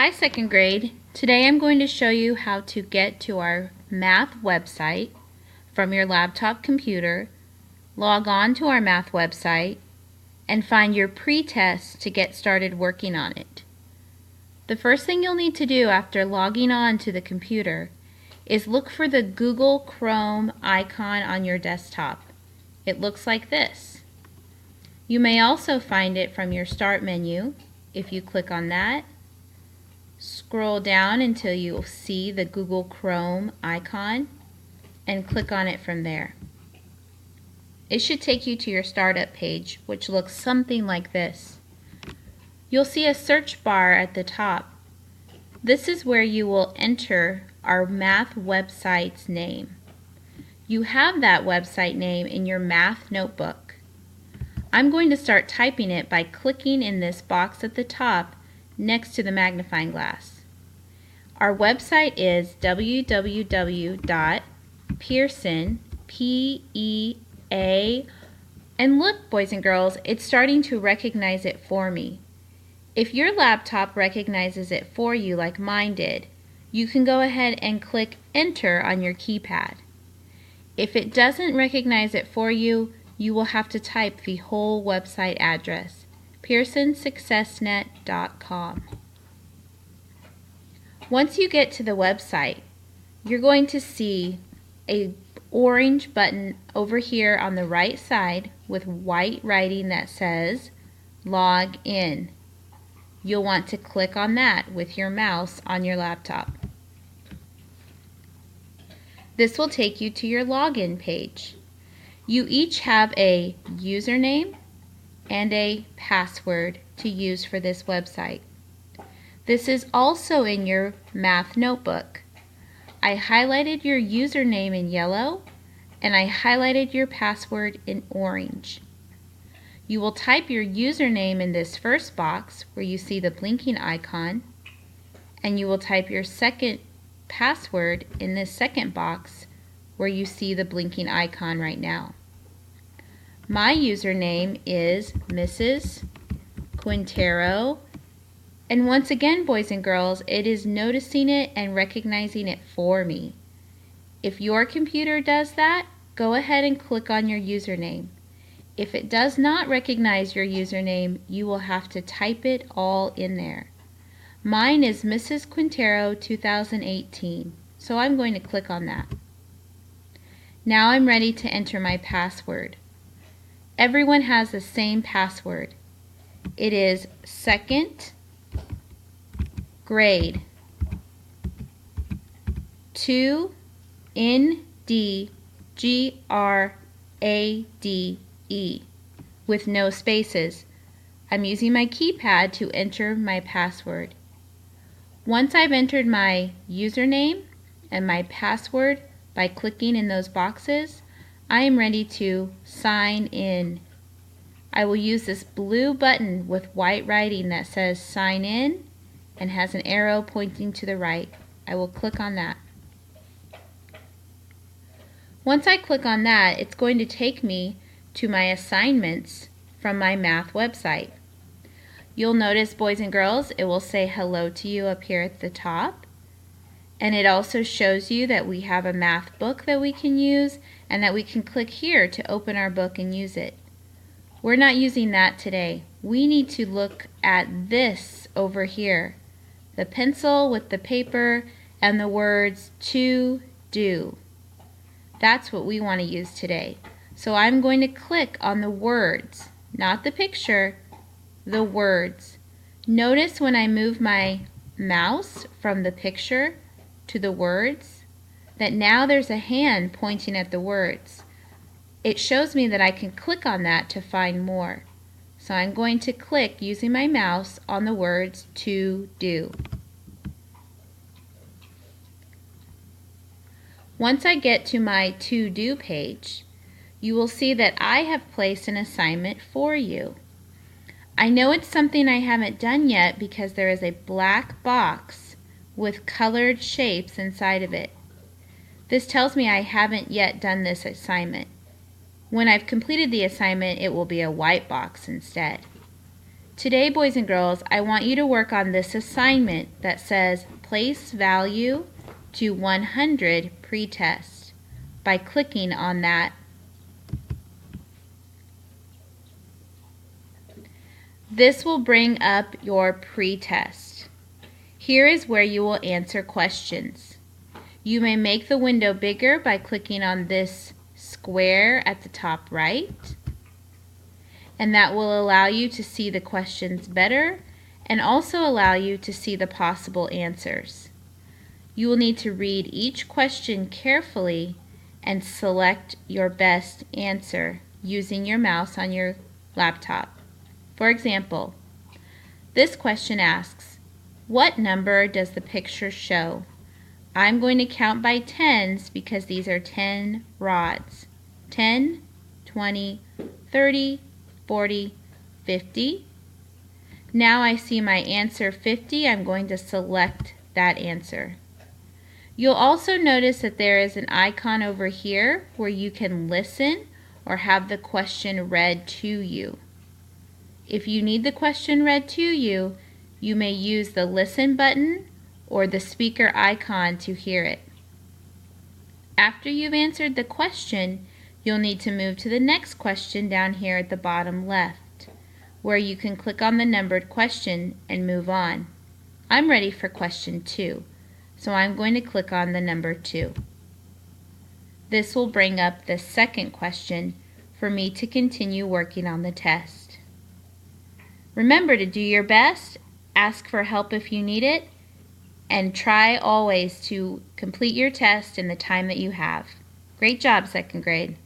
Hi, second grade. Today I'm going to show you how to get to our math website from your laptop computer, log on to our math website, and find your pre-test to get started working on it. The first thing you'll need to do after logging on to the computer is look for the Google Chrome icon on your desktop. It looks like this. You may also find it from your Start menu. If you click on that, scroll down until you see the Google Chrome icon and click on it from there. It should take you to your startup page, which looks something like this. You'll see a search bar at the top. This is where you will enter our math website's name. You have that website name in your math notebook. I'm going to start typing it by clicking in this box at the top next to the magnifying glass. Our website is www.pearson, P-E-A, and look, boys and girls, it's starting to recognize it for me. If your laptop recognizes it for you like mine did, you can go ahead and click Enter on your keypad. If it doesn't recognize it for you, you will have to type the whole website address, pearsonsuccessnet.com. Once you get to the website, you're going to see an orange button over here on the right side with white writing that says Log In. You'll want to click on that with your mouse on your laptop. This will take you to your login page. You each have a username and a password to use for this website. This is also in your math notebook. I highlighted your username in yellow and I highlighted your password in orange. You will type your username in this first box where you see the blinking icon, and you will type your second password in this second box where you see the blinking icon right now. My username is Mrs. Quintero, and once again, boys and girls, it is noticing it and recognizing it for me. If your computer does that, go ahead and click on your username. If it does not recognize your username, you will have to type it all in there. Mine is Mrs. Quintero 2018, so I'm going to click on that. Now I'm ready to enter my password. Everyone has the same password. It is second grade 2 NDGRADE with no spaces. I'm using my keypad to enter my password. Once I've entered my username and my password by clicking in those boxes, I am ready to sign in. I will use this blue button with white writing that says sign in and has an arrow pointing to the right. I will click on that. Once I click on that, it's going to take me to my assignments from my math website. You'll notice, boys and girls, it will say hello to you up here at the top. And it also shows you that we have a math book that we can use and that we can click here to open our book and use it. We're not using that today. We need to look at this over here. The pencil with the paper and the words to do. That's what we want to use today. So I'm going to click on the words, not the picture, the words. Notice when I move my mouse from the picture to the words that now there's a hand pointing at the words. It shows me that I can click on that to find more. So I'm going to click using my mouse on the words to do. Once I get to my to do page, you will see that I have placed an assignment for you. I know it's something I haven't done yet because there is a black box with colored shapes inside of it. This tells me I haven't yet done this assignment. When I've completed the assignment, it will be a white box instead. Today, boys and girls, I want you to work on this assignment that says place value to 100 pretest by clicking on that. This will bring up your pretest. Here is where you will answer questions. You may make the window bigger by clicking on this square at the top right, and that will allow you to see the questions better and also allow you to see the possible answers. You will need to read each question carefully and select your best answer using your mouse on your laptop. For example, this question asks, what number does the picture show? I'm going to count by tens because these are 10 rods. 10, 20, 30, 40, 50. Now I see my answer 50. I'm going to select that answer. You'll also notice that there is an icon over here where you can listen or have the question read to you. If you need the question read to you, you may use the listen button or the speaker icon to hear it. After you've answered the question, you'll need to move to the next question down here at the bottom left, where you can click on the numbered question and move on. I'm ready for question 2, so I'm going to click on the number 2. This will bring up the second question for me to continue working on the test. Remember to do your best, ask for help if you need it, and try always to complete your test in the time that you have. Great job, second grade.